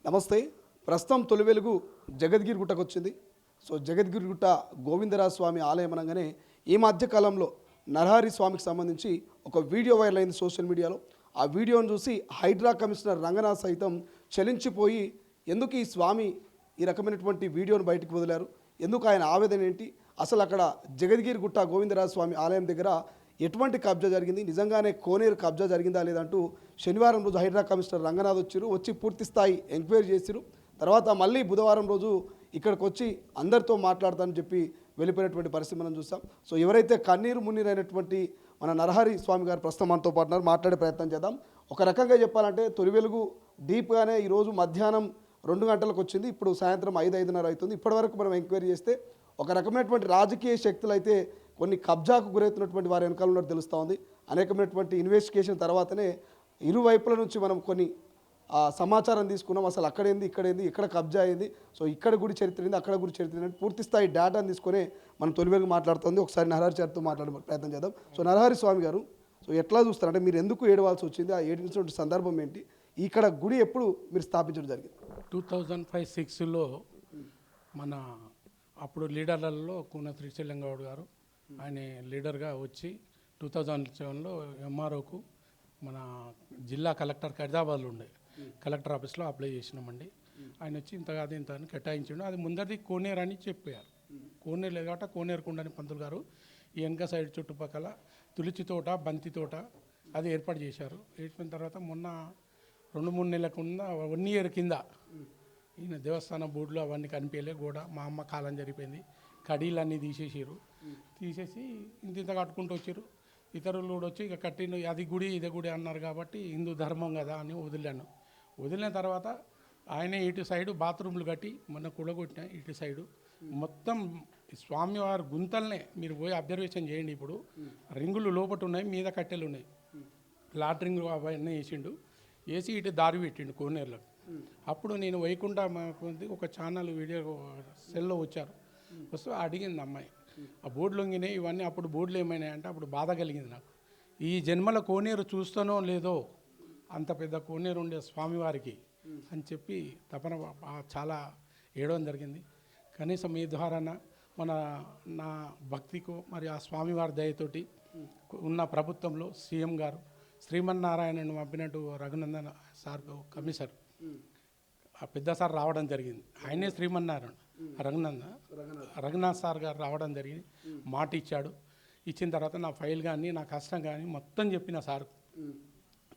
నమస్తే. ప్రస్తుతం తొలి వెలుగు జగద్గిరి గుట్టకు వచ్చింది. సో జగద్గిరి గుట్ట గోవిందరాజ స్వామి ఆలయం అనగానే ఈ మధ్య కాలంలో నరహరి స్వామికి సంబంధించి ఒక వీడియో వైరల్ అయింది సోషల్ మీడియాలో. ఆ వీడియోను చూసి హైడ్రా కమిషనర్ రంగనాథ్ సైతం చలించిపోయి ఎందుకు ఈ స్వామి ఈ రకమైనటువంటి వీడియోను బయటకు వదిలారు, ఎందుకు ఆయన ఆవేదన ఏంటి, అసలు అక్కడ జగద్గిరి గుట్ట గోవిందరాజ స్వామి ఆలయం దగ్గర ఎటువంటి కబ్జా జరిగింది, నిజంగానే కోనేరు కబ్జా జరిగిందా లేదంటూ శనివారం రోజు హైడ్రా కమిషనర్ రంగనాథ్ వచ్చి పూర్తి స్థాయి ఎంక్వైరీ చేసిరు. తర్వాత మళ్ళీ బుధవారం రోజు ఇక్కడికి వచ్చి అందరితో మాట్లాడతానని చెప్పి వెళ్ళిపోయినటువంటి పరిస్థితి మనం చూస్తాం. సో ఎవరైతే కన్నీరు మున్నీరైనటువంటి మన నరహరి స్వామి గారు ప్రస్తుతం మనతో పాటున్నారు, మాట్లాడే ప్రయత్నం చేద్దాం. ఒక రకంగా చెప్పాలంటే తొలి వెలుగు డీప్గానే ఈరోజు మధ్యాహ్నం 2 గంటలకు వచ్చింది, ఇప్పుడు సాయంత్రం 5-5:30 అవుతుంది. ఇప్పటివరకు మనం ఎంక్వైరీ చేస్తే ఒక రకమైనటువంటి రాజకీయ శక్తులు అయితే కొన్ని కబ్జాకు గురవుతున్నటువంటి వారి వెనకాల ఉన్నట్టు తెలుస్తూ ఉంది. అనేకమైనటువంటి ఇన్వెస్టిగేషన్ తర్వాతనే ఇరువైపుల నుంచి మనం కొన్ని సమాచారం తీసుకున్నాం. అసలు అక్కడేంది ఇక్కడేంది, ఇక్కడ కబ్జా అయింది, సో ఇక్కడ గుడి చరిత్ర ఏంది, అక్కడ గుడి చరిత్ర ఏంటి, పూర్తి స్థాయి డేటాను తీసుకొని మనం తొలి వెలుగు మాట్లాడుతుంది. ఒకసారి నరహరి గారితో మాట్లాడే ప్రయత్నం చేద్దాం. సో నరహరి స్వామి గారు, సో ఎట్లా చూస్తారు అంటే మీరు ఎందుకు ఏడవాల్సి వచ్చింది, ఆ ఏడినటువంటి సందర్భం ఏంటి, ఇక్కడ గుడి ఎప్పుడు మీరు స్థాపించడం జరిగింది? 2005-06లో మన అప్పుడు లీడర్లలో కూన శ్రీశైలం గౌడ్ గారు ఆయన లీడర్గా వచ్చి 2007లో ఎంఆర్ఓకు మన జిల్లా కలెక్టర్ ఖైరదాబాద్లో ఉండే కలెక్టర్ ఆఫీస్లో అప్లై చేసినామండి. ఆయన వచ్చి ఇంత కాదు ఇంత అని కేటాయించిండు. అది ముందరిది కోనేరు అని చెప్పారు. కోనేరు లేదు కాబట్టి కోనేరు కుండని పంతులు గారు ఈ వెనక సైడ్ చుట్టుపక్కల తులసి తోట, బంతి తోట అది ఏర్పాటు చేశారు. ఏర్పడిన తర్వాత మొన్న 2-3 నెలల కింద 1 ఇయర్ కింద ఈయన దేవస్థానం బోర్డులో అవన్నీ కనిపించలే, గోడ మా అమ్మ కాలం జరిపోయింది, కడీలన్నీ తీసేసారు. తీసేసి ఇంత కట్టుకుంటూ వచ్చారు. ఇతరులు కూడా వచ్చి ఇక కట్టిన అది గుడి ఇదే గుడి అన్నారు కాబట్టి హిందూ ధర్మం కదా అని వదిలాను. వదిలిన తర్వాత ఆయన ఇటు సైడు బాత్రూమ్లు కట్టి మొన్న కూడగొట్టిన ఇటు సైడు మొత్తం స్వామివారి గుంతలనే మీరు పోయి అబ్జర్వేషన్ చేయండి. ఇప్పుడు రింగులు లోపట ఉన్నాయి, మీద కట్టెలు ఉన్నాయి, లాట్రింగ్ అవన్నీ వేసిండు. వేసి ఇటు దారి పెట్టిండు కోనేరులో. అప్పుడు నేను వైకుంఠ ఒక ఛానల్ వీడియో సెల్లో వచ్చారు. వస్తే అడిగింది అమ్మాయి, ఆ బోర్డులు లొంగినాయి ఇవన్నీ. అప్పుడు బోర్డులు ఏమైనాయి అంటే అప్పుడు బాధ కలిగింది నాకు. ఈ జన్మల కోనేరు చూస్తానో లేదో అంత పెద్ద కోనేరు ఉండే స్వామివారికి అని చెప్పి తపన చాలా ఏడవడం జరిగింది. కనీసం మీ ద్వారా నా భక్తికు మరి ఆ స్వామివారి దయతోటి ఉన్న ప్రభుత్వంలో సీఎం గారు శ్రీమన్నారాయణను పంపినట్టు రఘునందన్ సార్ కమిషనర్ ఆ పెద్ద సార్ రావడం జరిగింది. ఆయనే శ్రీమన్నారాయణ రఘునాథ్ సార్ గారు రావడం జరిగింది. మాట ఇచ్చాడు. ఇచ్చిన తర్వాత నా ఫైల్ కానీ నా కష్టం కానీ మొత్తం చెప్పిన సార్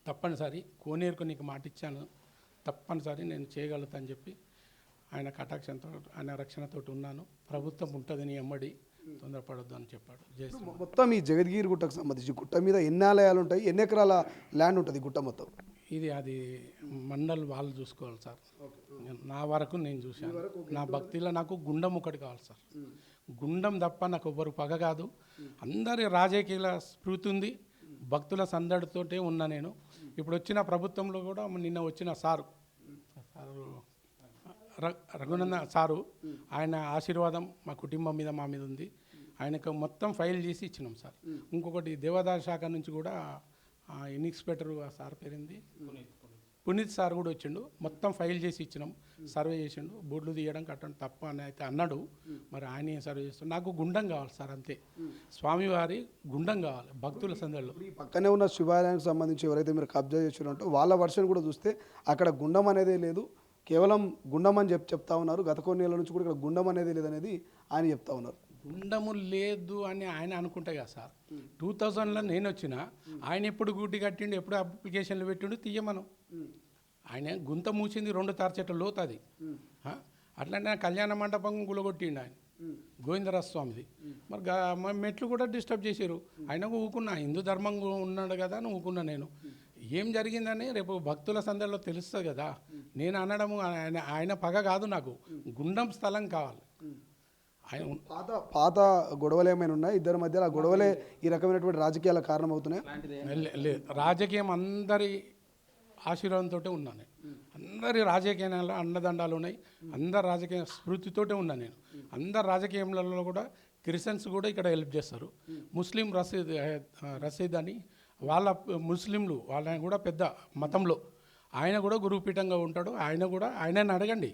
తప్పనిసరి కోనేరుకు నీకు మాట ఇచ్చాను, తప్పనిసరి నేను చేయగలుగుతా అని చెప్పి ఆయన కటాక్షంతో ఆయన రక్షణతో ఉన్నాను. ప్రభుత్వం ఉంటుంది నీ ఎమ్మడి, తొందరపడొద్దు అని చెప్పాడు. మొత్తం ఈ జగద్గిరి గుట్టకు సంబంధించి గుట్ట మీద ఎన్ని ఆలయాలు ఉంటాయి, ఎన్ని ఎకరాల ల్యాండ్ ఉంటుంది గుట్ట మొత్తం? అది మండల్ వాళ్ళు చూసుకోవాలి సార్. నా వరకు నేను చూశాను. నా భక్తిలో నాకు గుండం ఒకటి కావాలి సార్. గుండం తప్ప నాకు ఎవ్వరు పగ కాదు. అందరి రాజకీయ స్ఫూర్తి ఉంది, భక్తుల సందడితోటే ఉన్నా నేను. ఇప్పుడు వచ్చిన ప్రభుత్వంలో కూడా నిన్న వచ్చిన సారు రఘునందన్ సారు, ఆయన ఆశీర్వాదం మా కుటుంబం మీద మా మీద ఉంది. ఆయనకు మొత్తం ఫైల్ చేసి ఇచ్చినాం సార్. ఇంకొకటి దేవాదాయ శాఖ నుంచి కూడా ఇన్స్పెక్టర్ ఆ సార్ పేరింది పునీత్ సార్ కూడా వచ్చిండు. మొత్తం ఫైల్ చేసి ఇచ్చినాం, సర్వే చేసిండు. బోర్డులు తీయడం కట్టడం తప్ప అని అయితే అన్నాడు. మరి ఆయన ఏం సర్వే చేస్తాడు? నాకు గుండం కావాలి సార్, అంతే. స్వామివారి గుండం కావాలి భక్తుల సందడిలో. పక్కనే ఉన్న శివాలయానికి సంబంధించి ఎవరైతే మీరు కబ్జా చేసినారో వాళ్ళ వర్షన్ కూడా చూస్తే అక్కడ గుండం అనేదే లేదు, కేవలం గుండం అని చెప్తా ఉన్నారు. గత కొన్ని ఏళ్ళ నుంచి కూడా ఇక్కడ గుండం అనేది లేదనేది ఆయన చెప్తా ఉన్నారు. గుండము లేదు అని ఆయన అనుకుంటా కదా సార్. 2000లో నేను వచ్చిన ఆయన ఎప్పుడు గుడ్డి కట్టిండు, ఎప్పుడు అప్లికేషన్లు పెట్టిండు తీయమను. ఆయన గుంత మూసింది 2 తారచెట్ల లోతు అది. అట్లాంటి కళ్యాణ మండపం గులగొట్టిండు ఆయన గోవిందరాజ స్వామిది. మరి మెట్లు కూడా డిస్టర్బ్ చేశారు. ఆయన ఊకున్నా, హిందూ ధర్మం ఉన్నాడు కదా అని ఊకున్నా. నేను ఏం జరిగిందని రేపు భక్తుల సందర్లో తెలుస్తుంది కదా. నేను అనడము ఆయన పగ కాదు, నాకు గుండం స్థలం కావాలి. పాత గొడవలు ఏమైనా ఉన్నాయి ఇద్దరి మధ్య? ఆ గొడవలే ఈ రకమైనటువంటి రాజకీయాల కారణం అవుతున్నాయి? లేదు, రాజకీయం అందరి ఆశీర్వాదంతో ఉన్నాను. అందరి రాజకీయాల్లో అండదండాలు ఉన్నాయి, అందరి రాజకీయ స్ఫూర్తితోటే ఉన్నాను నేను. అందరి రాజకీయంలో కూడా క్రిస్టియన్స్ కూడా ఇక్కడ హెల్ప్ చేస్తారు. ముస్లిం రసీద్ అని వాళ్ళ ముస్లింలు వాళ్ళని కూడా పెద్ద మతంలో ఆయన కూడా గురుపీఠంగా ఉంటాడు. ఆయన కూడా ఆయనని అడగండి,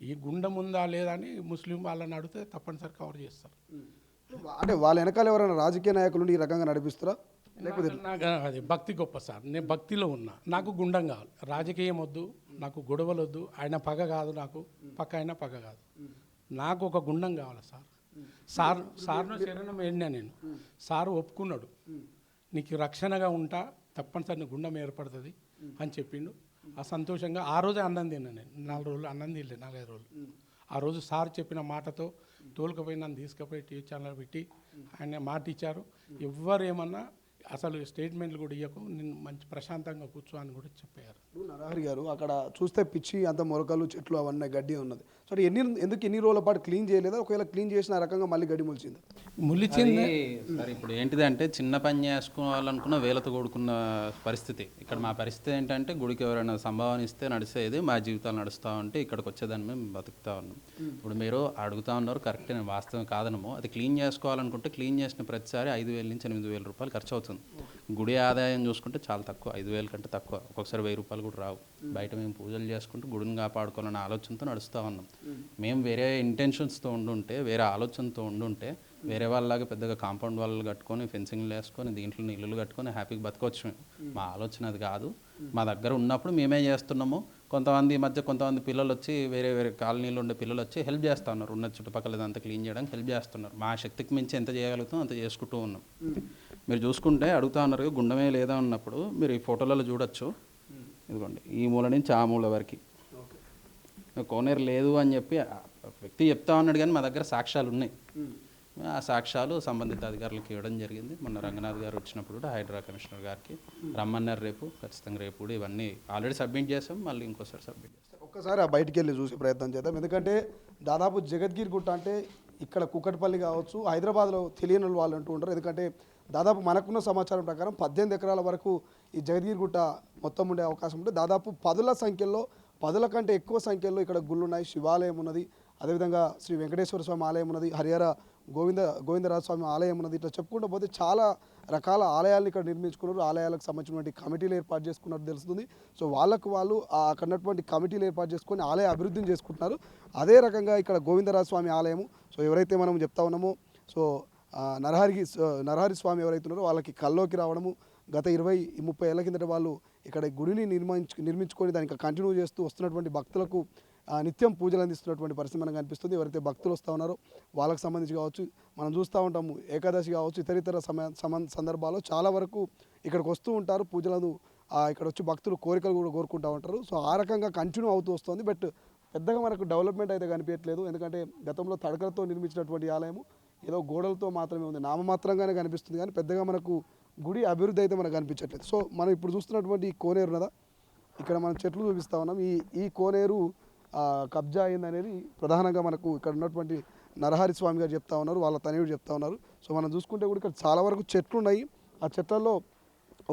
ఈ గుండం ఉందా లేదా అని ముస్లిం వాళ్ళని అడిగితే తప్పనిసరి కవర్ చేస్తారు. అంటే వాళ్ళ వెనకాల ఎవరైనా రాజకీయ నాయకులు ఈ రకంగా నడిపిస్తారా? నాకు అది భక్తి గొప్ప సార్. నేను భక్తిలో ఉన్నా, నాకు గుండం కావాలి. రాజకీయం వద్దు, నాకు గొడవలు వద్దు. ఆయన పగ కాదు, నాకు పక్క అయినా పగ కాదు, నాకు ఒక గుండం కావాలి సార్. సార్ను శరణం వేడినా నేను. సార్ ఒప్పుకున్నాడు, నీకు రక్షణగా ఉంటా, తప్పనిసరి నీ గుండం ఏర్పడుతుంది అని చెప్పిండు. ఆ సంతోషంగా ఆ రోజే అన్నం తిన్నా నేను. 4 రోజులు అన్నం తినలే, 4-5 రోజులు. ఆ రోజు సార్ చెప్పిన మాటతో తోలుకపోయి నన్ను తీసుకుపోయి టీవీ ఛానల్ పెట్టి ఆయన మాట ఇచ్చారు. ఎవ్వరు ఏమన్నా అసలు స్టేట్మెంట్లు కూడా ఇవ్వకు, నేను మంచి ప్రశాంతంగా కూర్చో అని కూడా చెప్పారు. నరహరి గారు అక్కడ చూస్తే పిచ్చి అంత మొలకలు చెట్లు అవన్నీ గడ్డి ఉన్నది. సో ఎందుకు ఎన్ని రోజుల పాటు క్లీన్ చేయలేదా? ఒకవేళ క్లీన్ చేసిన రకంగా మళ్ళీ గడ్డి మొలిచింది? ములిచింది సార్. ఇప్పుడు ఏంటిది అంటే చిన్న పని చేసుకోవాలనుకున్న వేలతో కూడుకున్న పరిస్థితి. ఇక్కడ మా పరిస్థితి ఏంటంటే గుడికి ఎవరైనా సంభావన ఇస్తే నడిచేది, మా జీవితాలు నడుస్తూ ఉంటే ఇక్కడికి వచ్చేదాన్ని మేము బతుకుతా ఉన్నాం. ఇప్పుడు మీరు అడుగుతా ఉన్నారు, కరెక్ట్, నేను వాస్తవం కాదనము. అది క్లీన్ చేసుకోవాలనుకుంటే క్లీన్ చేసిన ప్రతిసారి 5,000 నుంచి 8,000 రూపాయలు ఖర్చు అవుతుంది. గుడి ఆదాయం చూసుకుంటే చాలా తక్కువ, 5,000 కంటే తక్కువ. ఒక్కొక్కసారి 1,000 రూపాయలు కూడా రావు. బయట మేము పూజలు చేసుకుంటూ గుడిని కాపాడుకోవాలన్న ఆలోచనతో నడుస్తూ ఉన్నాం. మేము వేరే ఇంటెన్షన్స్తో ఉండుంటే, వేరే ఆలోచనతో ఉండుంటే, వేరే వాళ్ళలాగా పెద్దగా కాంపౌండ్ వాళ్ళు కట్టుకొని ఫెన్సింగ్లు వేసుకొని దీంట్లో ఇల్లులు కట్టుకొని హ్యాపీగా బతకవచ్చు మేము. మా ఆలోచన అది కాదు. మా దగ్గర ఉన్నప్పుడు మేమే చేస్తున్నాము. కొంతమంది ఈ మధ్య కొంతమంది పిల్లలు వచ్చి వేరే వేరే కాలనీలో ఉండే పిల్లలు వచ్చి హెల్ప్ చేస్తూ ఉన్నారు. ఉన్న చుట్టుపక్కల ఇదంతా క్లీన్ చేయడానికి హెల్ప్ చేస్తున్నారు. మా శక్తికి మించి ఎంత చేయగలుగుతాం అంత చేసుకుంటూ ఉన్నాం. మీరు చూసుకుంటే అడుగుతా ఉన్నారు గుండమే లేదా అన్నప్పుడు మీరు ఈ ఫోటోలలో చూడొచ్చు. ఇదిగోండి, ఈ మూల నుంచి ఆ మూల వరకు కోనేరు లేదు అని చెప్పి వ్యక్తి చెప్తా ఉన్నాడు, కానీ మా దగ్గర సాక్ష్యాలు ఉన్నాయి. ఆ సాక్ష్యాలు సంబంధిత అధికారులకు ఇవ్వడం జరిగింది. మొన్న రంగనాథ్ గారు వచ్చినప్పుడు కూడా హైడ్రా కమిషనర్ గారికి రమ్మన్నారు. రేపు ఖచ్చితంగా రేపు కూడా ఇవన్నీ ఆల్రెడీ సబ్మిట్ చేసాం, మళ్ళీ ఇంకోసారి సబ్మిట్ చేస్తాం. ఒక్కసారి ఆ బయటికి వెళ్ళి చూసే ప్రయత్నం చేద్దాం. ఎందుకంటే దాదాపు జగద్గిరి గుట్ట అంటే ఇక్కడ కుక్కటిపల్లి కావచ్చు, హైదరాబాద్లో తెలియని వాళ్ళు అంటూ ఉంటారు. ఎందుకంటే దాదాపు మనకున్న సమాచారం ప్రకారం 18 ఎకరాల వరకు ఈ జగద్గిరి గుట్ట మొత్తం ఉండే అవకాశం ఉంటుంది. దాదాపు 10ల సంఖ్యలో, 10ల కంటే ఎక్కువ సంఖ్యలో ఇక్కడ గుళ్ళు ఉన్నాయి. శివాలయం ఉన్నది, అదేవిధంగా శ్రీ వెంకటేశ్వర స్వామి ఆలయం ఉన్నది, హరిహర గోవిందరాజ స్వామి ఆలయం ఉన్నది. ఇట్లా చెప్పుకుంటూ పోతే చాలా రకాల ఆలయాలను ఇక్కడ నిర్మించుకున్నారు. ఆలయాలకు సంబంధించినటువంటి కమిటీలు ఏర్పాటు చేసుకున్నట్టు తెలుస్తుంది. సో వాళ్ళు అక్కడ ఉన్నటువంటి కమిటీలు ఏర్పాటు చేసుకొని ఆలయ అభివృద్ధిని చేసుకుంటున్నారు. అదే రకంగా ఇక్కడ గోవిందరాజ స్వామి ఆలయము, సో ఎవరైతే మనం చెప్తా ఉన్నామో, సో నరహరి స్వామి ఎవరైతే ఉన్నారో వాళ్ళకి కల్లోకి రావడము, గత 20-30 ఏళ్ల కిందట వాళ్ళు ఇక్కడ గుడిని నిర్మించుకొని దానికి కంటిన్యూ చేస్తూ వస్తున్నటువంటి భక్తులకు నిత్యం పూజలు అందిస్తున్నటువంటి పరిస్థితి మనకు కనిపిస్తుంది. ఎవరైతే భక్తులు వస్తూ ఉన్నారో వాళ్ళకి సంబంధించి కావచ్చు, మనం చూస్తూ ఉంటాము ఏకాదశి కావచ్చు, ఇతర సందర్భాల్లో చాలా వరకు ఇక్కడికి వస్తూ ఉంటారు. పూజలను ఇక్కడ వచ్చి భక్తులు కోరికలు కూడా కోరుకుంటూ ఉంటారు. సో ఆ రకంగా కంటిన్యూ అవుతూ వస్తుంది. బట్ పెద్దగా మనకు డెవలప్మెంట్ అయితే కనిపించట్లేదు. ఎందుకంటే గతంలో తడకలతో నిర్మించినటువంటి ఆలయము ఏదో గోడలతో మాత్రమే ఉంది, నామమాత్రంగానే కనిపిస్తుంది, కానీ పెద్దగా మనకు గుడి అభివృద్ధి అయితే మనకు కనిపించట్లేదు. సో మనం ఇప్పుడు చూస్తున్నటువంటి ఈ కోనేరు ఉన్నదా, ఇక్కడ మనం చెట్లు చూపిస్తూ ఉన్నాం. ఈ కోనేరు కబ్జా అయిందనేది ప్రధానంగా మనకు ఇక్కడ ఉన్నటువంటి నరహరి స్వామి గారు చెప్తా ఉన్నారు, వాళ్ళ తనయుడు చెప్తా ఉన్నారు. సో మనం చూసుకుంటే కూడా ఇక్కడ చాలా వరకు చెట్లు ఉన్నాయి. ఆ చెట్లలో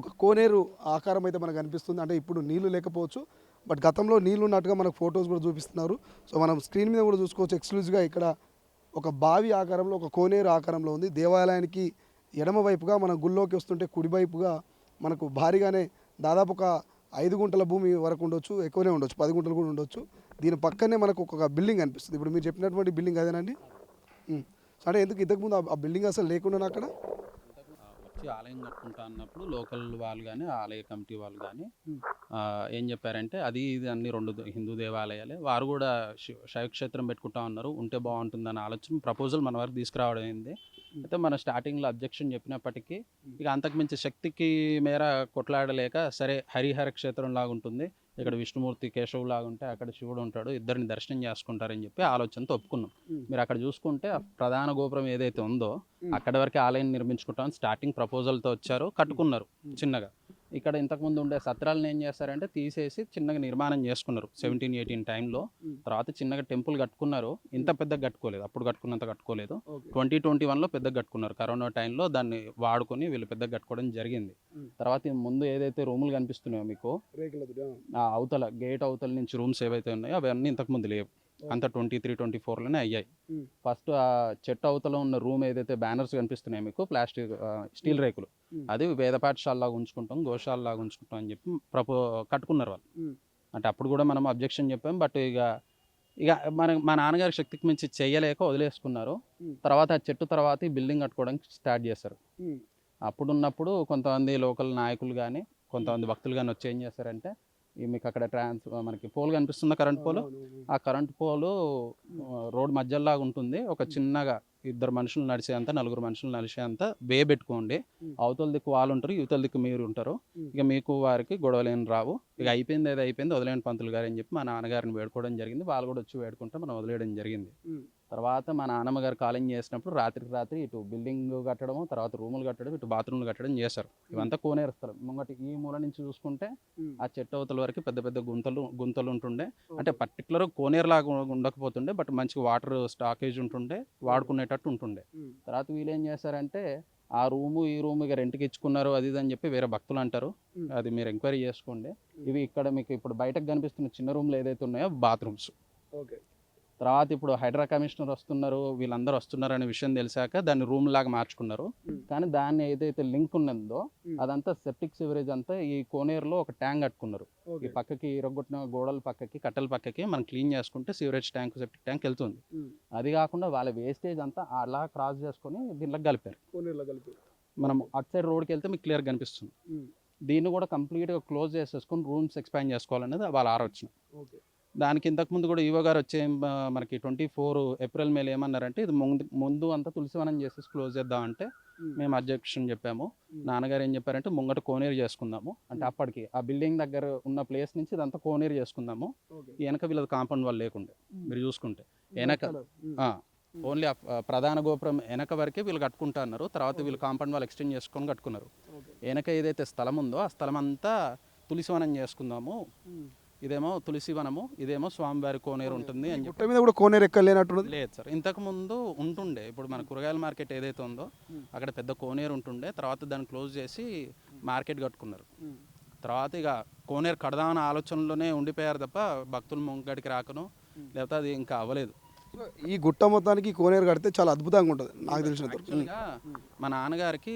ఒక కోనేరు ఆకారం అయితే మనకు కనిపిస్తుంది. అంటే ఇప్పుడు నీళ్లు లేకపోవచ్చు, బట్ గతంలో నీళ్లు ఉన్నట్టుగా మనకు ఫొటోస్ కూడా చూపిస్తున్నారు. సో మనం స్క్రీన్ మీద కూడా చూసుకోవచ్చు. ఎక్స్క్లూజివ్గా ఇక్కడ ఒక బావి ఆకారంలో, ఒక కోనేరు ఆకారంలో ఉంది. దేవాలయానికి ఎడమ వైపుగా మన గుళ్ళోకి వస్తుంటే కుడివైపుగా మనకు భారీగానే దాదాపు ఒక 5 గుంటల భూమి వరకు ఉండొచ్చు, ఎక్కువనే ఉండొచ్చు, 10 గుంటలు కూడా ఉండొచ్చు. దీని పక్కనే మనకు ఒక బిల్డింగ్ అనిపిస్తుంది. ఇప్పుడు మీరు చెప్పినటువంటి బిల్డింగ్ అదేనండి. అంటే ఎందుకు ఇంతకుముందు ఆ బిల్డింగ్ అసలు లేకుండా అక్కడ వచ్చి ఆలయం కట్టుకుంటా అన్నప్పుడు లోకల్ వాళ్ళు కానీ ఆలయ కమిటీ వాళ్ళు కానీ ఏం చెప్పారంటే అది ఇది అన్ని 2 హిందూ దేవాలయాలే, వారు కూడా శైవక్షేత్రం పెట్టుకుంటా ఉన్నారు, ఉంటే బాగుంటుందన్న ఆలోచన ప్రపోజల్ మన వరకు తీసుకురావడం అయింది. అయితే మన స్టార్టింగ్లో అబ్జెక్షన్ చెప్పినప్పటికీ ఇక అంతకుమించి శక్తికి మేర కొట్లాడలేక, సరే హరిహర క్షేత్రం లాగా ఉంటుంది, ఇక్కడ విష్ణుమూర్తి కేశవ్ లాగా ఉంటే అక్కడ శివుడు ఉంటాడు, ఇద్దరిని దర్శనం చేసుకుంటారని చెప్పి ఆలోచనతో ఒప్పుకున్నాం. మీరు అక్కడ చూసుకుంటే ప్రధాన గోపురం ఏదైతే ఉందో అక్కడ వరకు ఆలయం నిర్మించుకుంటామని స్టార్టింగ్ ప్రపోజల్తో వచ్చారు, కట్టుకున్నారు చిన్నగా. ఇక్కడ ఇంతకుముందు ఉండే సత్రాలను ఏం చేస్తారంటే తీసేసి చిన్నగా నిర్మాణం చేసుకున్నారు 17-18 టైంలో. తర్వాత చిన్నగా టెంపుల్ కట్టుకున్నారు, ఇంత పెద్దగా కట్టుకోలేదు, అప్పుడు కట్టుకున్నంత కట్టుకోలేదు. 2021లో పెద్దగా కట్టుకున్నారు, కరోనా టైంలో దాన్ని వాడుకొని వీళ్ళు పెద్దగా కట్టుకోవడం జరిగింది. తర్వాత ముందు ఏదైతే రూములు కనిపిస్తున్నాయో మీకు అవతల గేట్ అవతల నుంచి రూమ్స్ ఏవైతే ఉన్నాయో అవన్నీ ఇంతకుముందు లేవు. అంత 23-24లోనే అయ్యాయి. ఫస్ట్ ఆ చెట్టు అవతల ఉన్న రూమ్ ఏదైతే బ్యానర్స్ కనిపిస్తున్నాయి మీకు ప్లాస్టిక్ స్టీల్ రేకులు, అది వేద పాఠశాలలాగా ఉంచుకుంటాం, గోశాలలాగా ఉంచుకుంటాం అని చెప్పి కట్టుకున్నారు వాళ్ళు. అంటే అప్పుడు కూడా మనం అబ్జెక్షన్ చెప్పాం. బట్ ఇక మా నాన్నగారి శక్తికి మించి చెయ్యలేక వదిలేసుకున్నారు. తర్వాత ఆ చెట్టు తర్వాత ఈ బిల్డింగ్ కట్టుకోవడానికి స్టార్ట్ చేశారు. అప్పుడున్నప్పుడు కొంతమంది లోకల్ నాయకులు కానీ కొంతమంది భక్తులు కానీ వచ్చి ఏం చేశారంటే, మీకు అక్కడ మనకి పోల్ కనిపిస్తుంది, కరెంట్ పోలు. ఆ కరెంట్ పోలు రోడ్ మధ్యలాగా ఉంటుంది. ఒక చిన్నగా 2 మనుషులు నడిచేంత, 4 మనుషులు నడిచేంత వే పెట్టుకోండి. అవతల దిక్కు వాళ్ళు ఉంటారు, యువతల దిక్కు మీరు ఉంటారు. ఇక మీకు వారికి గొడవలేని రావు. ఇక అయిపోయింది, ఏదో అయిపోయింది, వదిలేని పంతులు గారు అని చెప్పి మా నాన్నగారిని వేడుకోవడం జరిగింది. వాళ్ళు కూడా వచ్చి వేడుకుంటే మనం వదిలేయడం జరిగింది. తర్వాత మా నాన్నమ్మ గారు కాలింగ్ చేసినప్పుడు రాత్రికి రాత్రి ఇటు బిల్డింగ్ కట్టడము, తర్వాత రూములు కట్టడం, ఇటు బాత్రూమ్లు కట్టడం చేశారు. ఇవంతా కోనేరు స్థలం. ముంగటి ఈ మూల నుంచి చూసుకుంటే ఆ చెట్టు అవతల వరకు పెద్ద పెద్ద గుంతలు ఉంటుండే. అంటే పర్టికులర్ కోనేరు లాగా ఉండకపోతుండే, బట్ మంచి వాటర్ స్టాకేజ్ ఉంటుండే, వాడుకునేటట్టు ఉంటుండే. తర్వాత వీళ్ళు ఏం చేశారంటే, ఆ రూము ఈ రూము ఇక రెంట్కి ఇచ్చుకున్నారు అది ఇది అని చెప్పి వేరే భక్తులు అంటారు. అది మీరు ఎంక్వైరీ చేసుకోండి. ఇవి ఇక్కడ మీకు ఇప్పుడు బయటకు కనిపిస్తున్న చిన్న రూమ్లు ఏదైతే ఉన్నాయో బాత్రూమ్స్. తర్వాత ఇప్పుడు హైడ్రా కమిషనర్ వస్తున్నారు, వీళ్ళందరూ వస్తున్నారు అనే విషయం తెలిసాక దాన్ని రూమ్ లాగా మార్చుకున్నారు. కానీ దాన్ని ఏదైతే లింక్ ఉన్నదో అదంతా సెప్టిక్ సివరేజ్ అంతా ఈ కోనేరులో ఒక ట్యాంక్ కట్టుకున్నారు. ఈ పక్కకి ఇరగొట్టిన గోడల పక్కకి, కట్టెల పక్కకి మనం క్లీన్ చేసుకుంటే సివరేజ్ ట్యాంక్, సెప్టిక్ ట్యాంక్ వెళ్తుంది. అది కాకుండా వాళ్ళ వేస్టేజ్ అంతా అలా క్రాస్ చేసుకొని దీనిలో కలిపారు. మనం అటు సైడ్ రోడ్కి వెళ్తే మీకు క్లియర్ కనిపిస్తుంది. దీన్ని కూడా కంప్లీట్గా క్లోజ్ చేసేసుకొని రూమ్స్ ఎక్స్పాండ్ చేసుకోవాలనేది వాళ్ళ ఆలోచన. దానికి ఇంతకుముందు కూడా ఈవో గారు వచ్చే మనకి 24 ఏప్రిల్ మేలు ఏమన్నారంటే, ఇది ముందు అంతా తులసివనం చేసేసి క్లోజ్ చేద్దామంటే మేము అబ్జెక్షన్ చెప్పాము. నాన్నగారు ఏం చెప్పారంటే, ముంగట కోనేరు చేసుకుందాము, అంటే అప్పటికి ఆ బిల్డింగ్ దగ్గర ఉన్న ప్లేస్ నుంచి ఇదంతా కోనేరు చేసుకుందాము. వెనక వీళ్ళది కాంపౌండ్ వాళ్ళు లేకుండే, మీరు చూసుకుంటే వెనక ఓన్లీ ప్రధాన గోపురం వెనక వరకే వీళ్ళు కట్టుకుంటా అన్నారు. తర్వాత వీళ్ళు కాంపౌండ్ వాళ్ళు ఎక్స్టెండ్ చేసుకొని కట్టుకున్నారు. వెనక ఏదైతే స్థలం ఉందో ఆ స్థలం అంతా తులసివనం చేసుకుందాము, ఇదేమో తులసివనము, ఇదేమో స్వామివారి కోనేరు ఉంటుంది అని చెప్పి. మీద కూడా కోనేరు ఎక్కలేనట్టు లేదు సార్, ఇంతకు ముందు ఉంటుండే. ఇప్పుడు మన కూరగాయల మార్కెట్ ఏదైతే ఉందో అక్కడ పెద్ద కోనేరు ఉంటుండే. తర్వాత దాన్ని క్లోజ్ చేసి మార్కెట్ కట్టుకున్నారు. తర్వాత ఇక కోనేరు కడదామన్న ఆలోచనలోనే ఉండిపోయారు తప్ప భక్తులు ముంగడికి రాకను, లేకపోతే అది ఇంకా అవ్వలేదు. ఈ గుట్ట మొత్తానికి కోనేరు కడితే చాలా అద్భుతంగా ఉంటుంది నాకు తెలిసినంత. యాక్చువల్గా మా నాన్నగారికి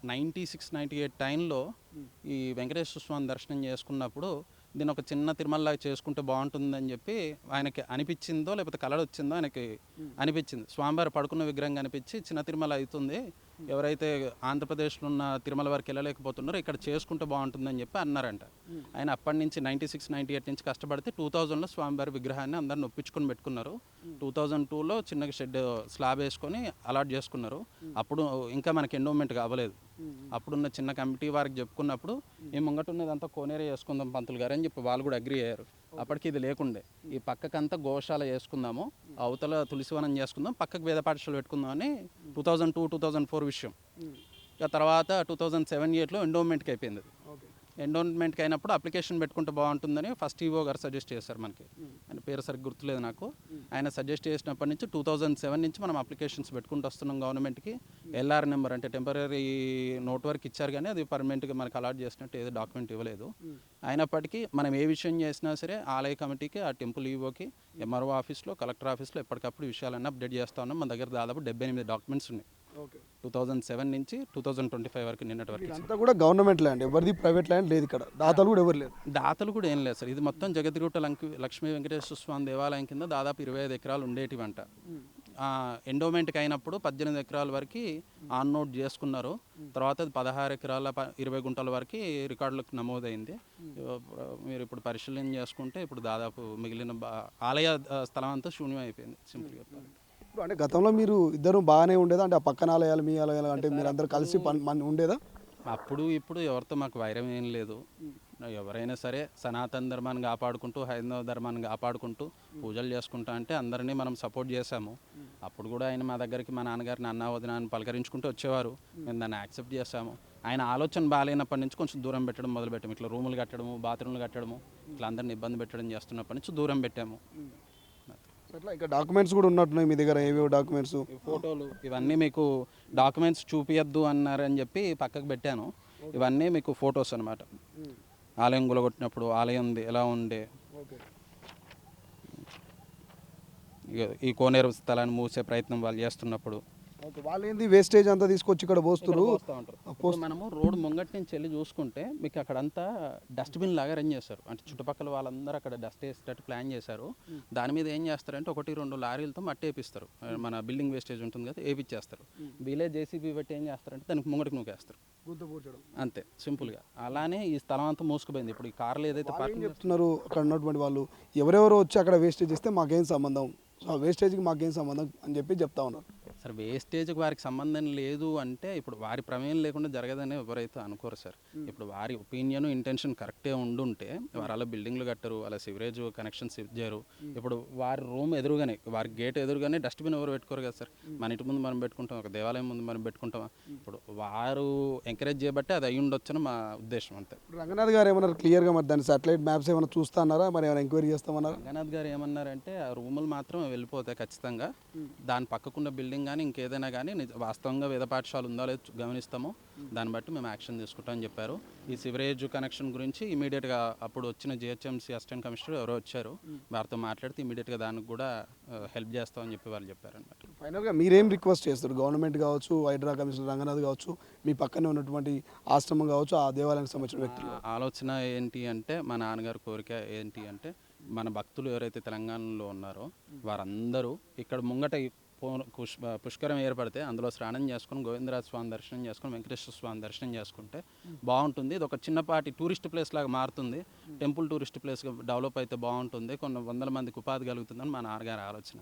96-98 టైంలో ఈ వెంకటేశ్వర స్వామి దర్శనం చేసుకున్నప్పుడు దీన్ని ఒక చిన్న తిరుమలలాగా చేసుకుంటే బాగుంటుందని చెప్పి ఆయనకి అనిపించిందో, లేకపోతే కలర్ వచ్చిందో ఆయనకి అనిపించింది. స్వామివారి పడుకున్న విగ్రహం కనిపించి చిన్న తిరుమల అవుతుంది, ఎవరైతే ఆంధ్రప్రదేశ్లో ఉన్న తిరుమల వరకు వెళ్ళలేకపోతున్నారో ఇక్కడ చేసుకుంటే బాగుంటుందని చెప్పి అన్నారంట. ఆయన అప్పటి నుంచి 96-98 నుంచి కష్టపడితే 2000లో స్వామివారి విగ్రహాన్ని అందరిని ఒప్పించుకొని పెట్టుకున్నారు. 2002లో చిన్నగా షెడ్ స్లాబ్ వేసుకొని అలాట్ చేసుకున్నారు. అప్పుడు ఇంకా మనకి ఎండోమెంట్ అవ్వలేదు. అప్పుడున్న చిన్న కమిటీ వారికి చెప్పుకున్నప్పుడు ఈ ముంగట ఉన్నదంతా కోనేరే చేసుకుందాం పంతులు గారు అని చెప్పి వాళ్ళు కూడా అగ్రి అయ్యారు. అప్పటికి ఇది లేకుండే. ఈ పక్కకంతా గోశాల చేసుకుందాము, అవతల తులసివనం చేసుకుందాం, పక్కకు వేద పాఠశాల పెట్టుకుందాం అని 2002-2004 విషయం. ఇక తర్వాత 2007-8లో ఎండోమెంట్కి అయిపోయింది. ఎండోమెంట్కి అయినప్పుడు అప్లికేషన్ పెట్టుకుంటే బాగుంటుందని ఫస్ట్ ఈవో గారు సజెస్ట్ చేశారు మనకి. ఆయన పేరు సరిగ్గా గుర్తులేదు నాకు. ఆయన సజెస్ట్ చేసినప్పటి నుంచి 2007 నుంచి మనం అప్లికేషన్స్ పెట్టుకుంటూ వస్తున్నాం గవర్నమెంట్కి. ఎల్ఆర్ నెంబర్ అంటే టెంపరీ నోట్ వరకు ఇచ్చారు, కానీ అది పర్మనెంట్గా మనకు అలాట్ చేసినట్టు ఏదో డాక్యుమెంట్ ఇవ్వలేదు. అయినప్పటికీ మనం ఏ విషయం చేసినా సరే ఆలయ కమిటీకి, ఆ టెంపుల్ ఈవోకి, ఎంఆర్ఓ ఆఫీస్లో, కలెక్టర్ ఆఫీస్లో ఎప్పటికప్పుడు విషయాలన్నీ అప్డేట్ చేస్తూ ఉన్నాం. మన దగ్గర దాదాపు 78 డాక్యుమెంట్స్ ఉన్నాయి 2007 నుంచి 2025 వరకు, నిన్నటి వరకు. అంతా కూడా గవర్నమెంట్ ల్యాండ్, ఎవరిది ప్రైవేట్ ల్యాండ్ లేదు ఇక్కడ. దాతలు కూడా ఎవరు లేదు. దాతలు కూడా ఏం లేదు సార్. ఇది మొత్తం జగద్గుట్ట లక్ష్మీ వెంకటేశ్వర స్వామి దేవాలయం కింద దాదాపు 25 ఎకరాలు ఉండేటివంట. ఎండోమెంట్కి అయినప్పుడు 18 ఎకరాల వరకు ఆన్ నోట్ చేసుకున్నారు. తర్వాత అది 16 ఎకరాల 20 గుంటల వరకు రికార్డులకు నమోదైంది. మీరు ఇప్పుడు పరిశీలన చేసుకుంటే ఇప్పుడు దాదాపు మిగిలిన ఆలయ స్థలం అంతా శూన్యం అయిపోయింది సింపుల్గా చెప్పాలి. ఇప్పుడు అంటే గతంలో మీరు ఇద్దరు బాగానే ఉండేదా? అంటే ఆ పక్కన ఆలయాలు మీ ఆలయాలు అంటే మీరు అందరు కలిసి ఉండేదా? అప్పుడు ఇప్పుడు ఎవరితో మాకు వైరం ఏం లేదు. ఎవరైనా సరే సనాతన ధర్మాన్ని కాపాడుకుంటూ, హైందవ ధర్మాన్ని కాపాడుకుంటూ పూజలు చేసుకుంటా అంటే అందరినీ మనం సపోర్ట్ చేశాము. అప్పుడు కూడా ఆయన మా దగ్గరికి మా నాన్నగారిని అన్నా వదినా అని పలకరించుకుంటూ వచ్చేవారు. మేము దాన్ని యాక్సెప్ట్ చేశాము. ఆయన ఆలోచన బాగాలేనప్పటి నుంచి కొంచెం దూరం పెట్టడం మొదలుపెట్టాము. ఇట్లా రూములు కట్టడము, బాత్రూమ్లు కట్టడము, ఇట్లా అందరిని ఇబ్బంది పెట్టడం చేస్తున్నప్పటి నుంచి దూరం పెట్టాము. అట్లా ఇంకా డాక్యుమెంట్స్ కూడా ఉన్నట్టున్నాయి మీ దగ్గర. ఏవేవో డాక్యుమెంట్స్, ఫోటోలు, ఇవన్నీ మీకు డాక్యుమెంట్స్ చూపియద్దు అన్నారని చెప్పి పక్కకు పెట్టాను. ఇవన్నీ మీకు ఫొటోస్ అనమాట. ఆలయం గులగొట్టినప్పుడు ఆలయం ఎలా ఉండే. ఈ కోనేరు స్థలాన్ని మూసే ప్రయత్నం వాళ్ళు చేస్తున్నప్పుడు ఓకే, వాళ్ళు ఏంది వేస్టేజ్ అంతా తీసుకొచ్చి ఇక్కడ పోస్తున్నారు. పోస్తూ ఉంటారు. ఇప్పుడు మనము రోడ్ ముంగటి నుంచి వెళ్ళి చూసుకుంటే మీకు అక్కడంతా డస్ట్బిన్ లాగా అరేంజ్ చేస్తారు. అంటే చుట్టుపక్కల వాళ్ళందరూ అక్కడ డస్ట్ వేసేటట్టు ప్లాన్ చేశారు. దాని మీద ఏం చేస్తారంటే 1-2 లారీలతో మట్టి వేపిస్తారు. మన బిల్డింగ్ వేస్టేజ్ ఉంటుంది కదా, వేపిచ్చేస్తారు. వీలే జేసీబీ బట్టి ఏం చేస్తారంటే దానికి ముంగటికి నూకేస్తారు. అంతే సింపుల్గా. అలానే ఈ స్థలం అంతా మూసుకుపోయింది. ఇప్పుడు ఈ కార్లు ఏదైతే ఏం చెప్తున్నారు అక్కడ ఉన్నటువంటి వాళ్ళు, ఎవరెవరో వచ్చి అక్కడ వేస్టేజ్ చేస్తే మాకేం సంబంధం, సో వేస్టేజ్కి మాకేం సంబంధం అని చెప్పి చెప్తా ఉన్నారు. సార్ వేస్టేజ్కి వారికి సంబంధం లేదు అంటే ఇప్పుడు వారి ప్రమేయం లేకుండా జరగదని ఎవరైతే అనుకోరు సార్. ఇప్పుడు వారి ఒపీనియన్ ఇంటెన్షన్ కరెక్టే ఉండుంటే వారు అలా బిల్డింగ్లు కట్టరు, అలా సివరేజ్ కనెక్షన్స్ ఇచ్చారు. ఇప్పుడు వారి రూమ్ ఎదురుగానే, వారి గేట్ ఎదురుగానే డస్ట్బిన్ ఎవరు పెట్టుకోరు కదా సార్. మన ఇంటి ముందు మనం పెట్టుకుంటాం, ఒక దేవాలయం ముందు మనం పెట్టుకుంటాం. ఇప్పుడు వారు ఎంకరేజ్ చేయబట్టే అది అయ్యి ఉండొచ్చని మా ఉద్దేశం అంతే. రంగనాథ్ గారు ఏమన్నారు క్లియర్గా, మరి దాని సాటిలైట్ మ్యాప్స్ ఏమైనా చూస్తాన్నారా, మరి ఏమైనా ఎంక్వైరీ చేస్తామన్నారా? రంగనాథ్ గారు ఏమన్నారంటే ఆ రూములు మాత్రం వెళ్ళిపోతాయి ఖచ్చితంగా. దాని పక్కకున్న బిల్డింగ్ కానీ ఇంకేదైనా కానీ వాస్తవంగా వేద పాఠశాల ఉందో లేదో గమనిస్తాము, దాన్ని బట్టి మేము యాక్షన్ తీసుకుంటామని చెప్పారు. ఈ సివరేజ్ కనెక్షన్ గురించి ఇమీడియట్గా అప్పుడు వచ్చిన జిహెచ్ఎంసీ అసిస్టెంట్ కమిషనర్ ఎవరో వచ్చారు, వారితో మాట్లాడితే ఇమీడియట్గా దానికి కూడా హెల్ప్ చేస్తామని చెప్పి వాళ్ళు చెప్పారు అనమాట. ఫైనల్గా మీరేం రిక్వెస్ట్ చేస్తారు? గవర్నమెంట్ కావచ్చు, హైడ్రా కమిషనర్ రంగనాథ్ కావచ్చు, మీ పక్కనే ఉన్నటువంటి ఆశ్రమం కావచ్చు, ఆ దేవాలయానికి సంబంధించిన వ్యక్తులు ఆలోచన ఏంటి అంటే, మా నాన్నగారి కోరిక ఏంటి అంటే, మన భక్తులు ఎవరైతే తెలంగాణలో ఉన్నారో వారందరూ ఇక్కడ ముంగట పుష్కరం ఏర్పడితే అందులో స్నానం చేసుకుని గోవిందరాజ స్వామి దర్శనం చేసుకుని వెంకటేశ్వర స్వామి దర్శనం చేసుకుంటే బాగుంటుంది. ఇది ఒక చిన్నపాటి టూరిస్ట్ ప్లేస్ లాగా మారుతుంది, టెంపుల్ టూరిస్ట్ ప్లేస్గా డెవలప్ అయితే బాగుంటుంది, కొన్ని వందల మందికి ఉపాధి కలుగుతుందని మా నాన్నగారి ఆలోచన.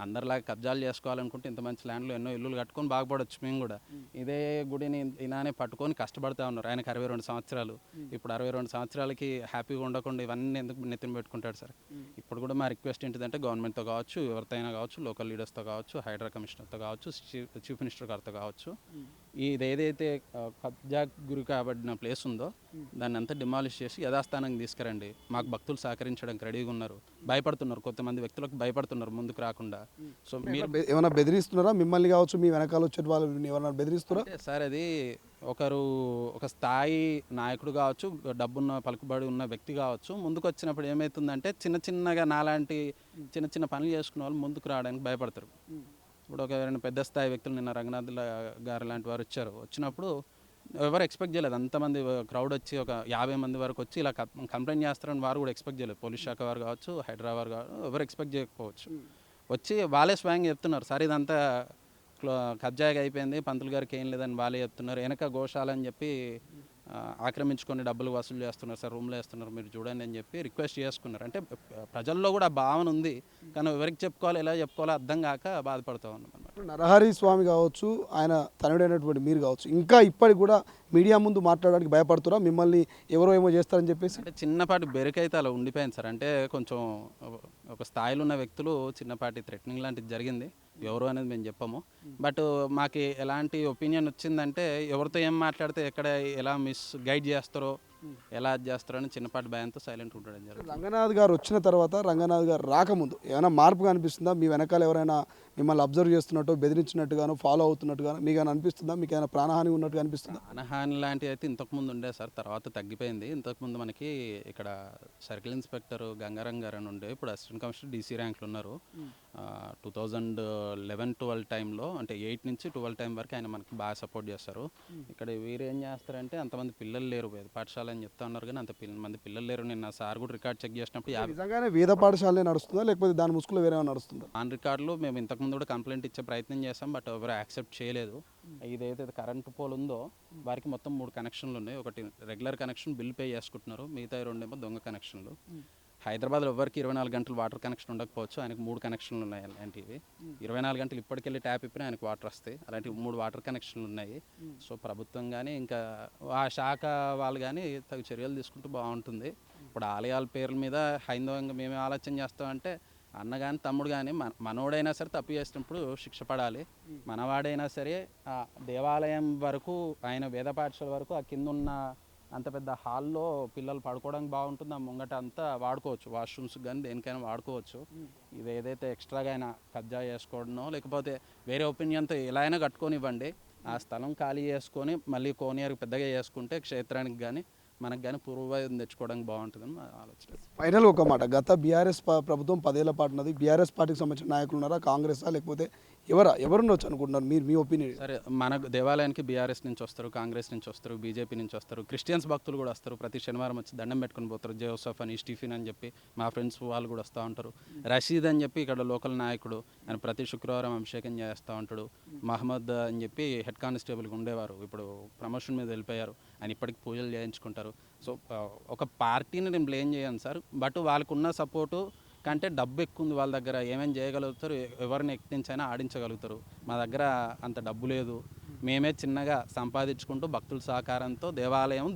అందరిలాగా కబ్జాలు చేసుకోవాలనుకుంటే ఇంత మంచి ల్యాండ్లో ఎన్నో ఇల్లులు కట్టుకొని బాగుపడవచ్చు. మేము కూడా ఇదే గుడిని ఇలానే పట్టుకొని కష్టపడతా ఉన్నారు. ఆయనకు 62 సంవత్సరాలు. ఇప్పుడు 62 సంవత్సరాలకి హ్యాపీగా ఉండకుండా ఇవన్నీ ఎందుకు నెత్తిన పెట్టుకుంటాడు సార్? ఇప్పుడు కూడా మా రిక్వెస్ట్ ఏంటిదంటే గవర్నమెంట్తో కావచ్చు, ఎవరితోనైనా కావచ్చు, లోకల్ లీడర్స్తో కావచ్చు, హైడ్రా కమిషనర్తో కావచ్చు, చీఫ్ మినిస్టర్ గారితో కావచ్చు, ఇది ఏదైతే కబ్జా గురి కాబడిన ప్లేస్ ఉందో దాన్ని అంతా డిమాలిష్ చేసి యథాస్థానానికి తీసుకురండి. మాకు భక్తులు సహకరించడానికి రెడీగా ఉన్నారు. భయపడుతున్నారు, కొంతమంది వ్యక్తులకు భయపడుతున్నారు ముందుకు రాకుండా. సో మీరు ఏమైనా బెదిరిస్తున్నారా మిమ్మల్ని కావచ్చు, మీ వెనకాల వచ్చే వాళ్ళు ఎవరైనా బెదిరిస్తున్నారా? సార్ అది ఒక స్థాయి నాయకుడు కావచ్చు, డబ్బున్న పలుకుబడి ఉన్న వ్యక్తి కావచ్చు, ముందుకు వచ్చినప్పుడు ఏమవుతుందంటే చిన్నగా నాలాంటి చిన్న పనులు చేసుకునే వాళ్ళు ముందుకు రావడానికి భయపడతారు. ఇప్పుడు ఎవరైనా పెద్ద స్థాయి వ్యక్తులు, నిన్న రంగనాథ్ గారు లాంటి వారు వచ్చినప్పుడు ఎవరు ఎక్స్పెక్ట్ చేయలేదు. అంతమంది క్రౌడ్ వచ్చి ఒక 50 మంది వరకు వచ్చి ఇలా కంప్లైంట్ చేస్తారని వారు కూడా ఎక్స్పెక్ట్ చేయలేదు. పోలీస్ శాఖ వారు కావచ్చు, హైదరాబాద్ కావచ్చు, ఎవరు ఎక్స్పెక్ట్ చేయకపోవచ్చు. వచ్చి వాళ్ళే స్వయంగా చెప్తున్నారు, సార్ ఇదంతా కబ్జాగా అయిపోయింది, పంతులు గారికి ఏం లేదని వాళ్ళే చెప్తున్నారు. వెనక గోశాల అని చెప్పి ఆక్రమించుకొని డబ్బులు వసూలు చేస్తున్నారు సార్, రూమ్లో వేస్తున్నారు, మీరు చూడండి అని చెప్పి రిక్వెస్ట్ చేసుకున్నారు. అంటే ప్రజల్లో కూడా భావన ఉంది, కానీ ఎవరికి చెప్పుకోవాలో ఎలా చెప్పుకోవాలో అర్థం కాక బాధపడుతూ ఉన్నాం అన్నమాట. నరహరి స్వామి కావచ్చు, ఆయన తనుడైనటువంటి మీరు కావచ్చు, ఇంకా ఇప్పటికి కూడా మీడియా ముందు మాట్లాడడానికి భయపడుతురా, మిమ్మల్ని ఎవరో ఏమో చేస్తారని చెప్పేసి? అంటే చిన్నపాటి బెరుకైతే అలా ఉండిపోయింది సార్. అంటే కొంచెం ఒక స్థాయిలో ఉన్న వ్యక్తులు చిన్నపాటి థ్రెటనింగ్ లాంటిది జరిగింది, ఎవరు అనేది మేము చెప్పము. బట్ మాకు ఎలాంటి ఒపీనియన్ వచ్చిందంటే, ఎవరితో ఏం మాట్లాడితే ఎక్కడ ఎలా గైడ్ చేస్తారో, ఎలా చేస్తారో అని చిన్నపాటి భయంతో సైలెంట్ ఉండడం జరిగింది. రంగనాథ్ గారు వచ్చిన తర్వాత, రంగనాథ్ గారు రాకముందు ఏమైనా మార్పు కనిపిస్తుందా? మీ వెనకాల ఎవరైనా మిమ్మల్ని అబ్జర్వ్ చేస్తున్నట్టు, బెదిరించినట్టుగాను, ఫాలో అవుతున్నట్టుగాను మీకు ఏమైనా అనిపిస్తుందా? మీకు ఏమైనా ప్రాణహాని ఉన్నట్టుగా అనిపిస్తుందా? ప్రాణహాని లాంటివి అయితే ఇంతకుముందు ఉండే సార్, తర్వాత తగ్గిపోయింది. ఇంతకుముందు మనకి ఇక్కడ సర్కిల్ ఇన్స్పెక్టర్ గంగారం గారు అని ఉండే, ఇప్పుడు అసిస్టెంట్ కమిషనర్ DC ర్యాంక్లు ఉన్నారు. 2011-12 టైంలో, అంటే 8 నుంచి 12 టైం వరకు ఆయన మనకి బాగా సపోర్ట్ చేస్తారు. ఇక్కడ వీరు ఏం చేస్తారంటే, అంతమంది పిల్లలు లేరు, వేద పాఠశాల అని చెప్తా ఉన్నారు, కానీ మంది పిల్లలు లేరు. నిన్న సార్ కూడా రికార్డ్ చెక్ చేసినప్పుడు నిజంగానే వేద పాఠశాలనే నడుస్తుందా, లేకపోతే దాని ముసుగులో వేరే నడుస్తుందా? ఆన్ రికార్డులు మేము ఇంతకుముందు కూడా కంప్లైంట్ ఇచ్చే ప్రయత్నం చేస్తాం, బట్ ఎవరు యాక్సెప్ట్ చేయలేదు. ఇదైతే కరెంటు పోల్ ఉందో వారికి మొత్తం 3 కనెక్షన్లు ఉన్నాయి. ఒకటి రెగ్యులర్ కనెక్షన్, బిల్ పే చేసుకుంటున్నారు, మిగతా 2 ఏమో దొంగ కనెక్షన్లు. హైదరాబాద్లో ఎవరికి 24 గంటలు వాటర్ కనెక్షన్ ఉండకపోవచ్చు, ఆయనకు 3 కనెక్షన్లు ఉన్నాయి. అలాంటివి 24 గంటలు ఇప్పటికెళ్ళి ట్యాప్ ఇప్పినా ఆయనకు వాటర్ వస్తాయి. అలాంటి 3 వాటర్ కనెక్షన్లు ఉన్నాయి. సో ప్రభుత్వం కానీ ఇంకా ఆ శాఖ వాళ్ళు కానీ తగు చర్యలు తీసుకుంటూ బాగుంటుంది. ఇప్పుడు ఆలయాల పేర్ల మీద హైందవంగా మేమే ఆలోచన చేస్తామంటే, అన్న కానీ తమ్ముడు కానీ మనోడైనా సరే తప్పు చేసినప్పుడు శిక్ష పడాలి. మనవాడైనా సరే ఆ దేవాలయం వరకు, ఆయన వేద పాఠశాల వరకు, ఆ కింద ఉన్న అంత పెద్ద హాల్లో పిల్లలు పడుకోవడానికి బాగుంటుంది, ఆ ముంగట అంతా వాడుకోవచ్చు, వాష్రూమ్స్కి కానీ దేనికైనా వాడుకోవచ్చు. ఇది ఏదైతే ఎక్స్ట్రాగా ఆయన కబ్జా చేసుకోవడనో, లేకపోతే వేరే ఒపీనియన్తో ఎలా అయినా కట్టుకొని ఇవ్వండి, ఆ స్థలం ఖాళీ చేసుకొని మళ్ళీ కోనేరు పెద్దగా చేసుకుంటే క్షేత్రానికి కానీ మనకు కానీ పూర్వవైద్యం తెచ్చుకోవడానికి బాగుంటుందని మా ఆలోచన. ఫైనల్ ఒక మాట, గత బీఆర్ఎస్ ప్రభుత్వం 10 ఏళ్ల పాటు ఉన్నది. బీఆర్ఎస్ పార్టీకి సంబంధించిన నాయకులు ఉన్నారా, కాంగ్రెసా, లేకపోతే ఎవరుండొచ్చు అనుకుంటున్నారు మీరు, మీ ఒపీనియన్? సరే, మనకు దేవాలయానికి బీఆర్ఎస్ నుంచి వస్తారు, కాంగ్రెస్ నుంచి వస్తారు, బీజేపీ నుంచి వస్తారు, క్రిస్టియన్స్ భక్తులు కూడా వస్తారు. ప్రతి శనివారం వచ్చి దండం పెట్టుకుని పోతారు. జోసఫ్ అని, స్టీఫెన్ అని చెప్పి మా ఫ్రెండ్స్ వాళ్ళు కూడా వస్తూ ఉంటారు. రషీద్ అని చెప్పి ఇక్కడ లోకల్ నాయకుడు, ఆయన ప్రతి శుక్రవారం అభిషేకం చేస్తూ ఉంటాడు. మహమ్మద్ అని చెప్పి హెడ్ కానిస్టేబుల్గా ఉండేవారు, ఇప్పుడు ప్రమోషన్ మీద వెళ్ళిపోయారు. ఆయన ఇప్పటికి పూజలు చేయించుకుంటారు. సో ఒక పార్టీని నేను బ్లేమ్ చేయను సార్, బట్ వాళ్ళకున్న సపోర్టు కంటే డబ్బు ఎక్కువ ఉంది వాళ్ళ దగ్గర. ఏమేమి చేయగలుగుతారు, ఎవరిని ఎక్కించైనా ఆడించగలుగుతారు. మా దగ్గర అంత డబ్బు లేదు. మేమే చిన్నగా సంపాదించుకుంటూ భక్తుల సహకారంతో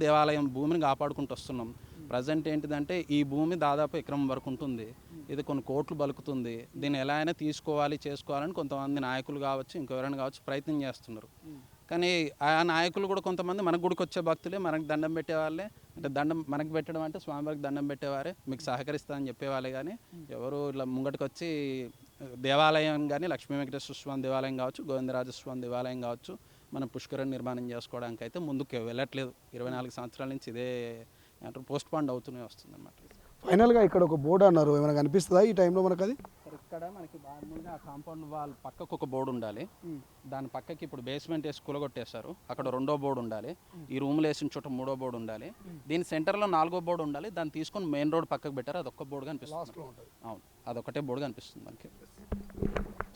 దేవాలయం భూమిని కాపాడుకుంటూ వస్తున్నాం. ప్రజెంట్ ఏంటిదంటే ఈ భూమి దాదాపు ఎకరం వరకు ఉంటుంది. ఇది కొన్ని కోట్లు బలుకుతుంది. దీన్ని ఎలా అయినా చేసుకోవాలని కొంతమంది నాయకులు కావచ్చు, ఇంకెవరైనా కావచ్చు ప్రయత్నం చేస్తున్నారు. కానీ ఆ నాయకులు కూడా కొంతమంది మన గుడికి వచ్చే భక్తులే, మనకు దండం పెట్టేవాళ్ళే. అంటే దండం మనకు పెట్టడం అంటే స్వామివారికి దండం పెట్టేవారే, మీకు సహకరిస్తామని చెప్పేవాళ్ళే. కానీ ఎవరు ఇట్లా ముంగటికి వచ్చి దేవాలయం కానీ లక్ష్మీ వెంకటేశ్వర స్వామి దేవాలయం కావచ్చు, గోవిందరాజస్వామి దేవాలయం కావచ్చు, మనం పుష్కరం నిర్మాణం చేసుకోవడానికి అయితే ముందుకు వెళ్ళట్లేదు. 24 సంవత్సరాల నుంచి ఇదే పోస్ట్ పోన్ అవుతూనే వస్తుంది అన్నమాట. ఫైనల్గా ఇక్కడ ఒక బోర్డు అన్నారు, ఏమైనా కనిపిస్తుందా ఈ టైంలో మనకు? అది ఇక్కడ మనకి మామూలుగా కాంపౌండ్ వాల్ పక్కకు ఒక బోర్డు ఉండాలి. దాని పక్కకి ఇప్పుడు బేస్మెంట్ వేసి కూలగొట్టేశారు, అక్కడ 2వ బోర్డు ఉండాలి. ఈ రూమ్లో వేసిన చోట 3వ బోర్డు ఉండాలి. దీని సెంటర్లో 4వ బోర్డు ఉండాలి. దాన్ని తీసుకొని మెయిన్ రోడ్ పక్కకు పెట్టారు, అదొక్క బోర్డు కనిపిస్తుంది. అవును, అదొకటే బోర్డు కనిపిస్తుంది మనకి.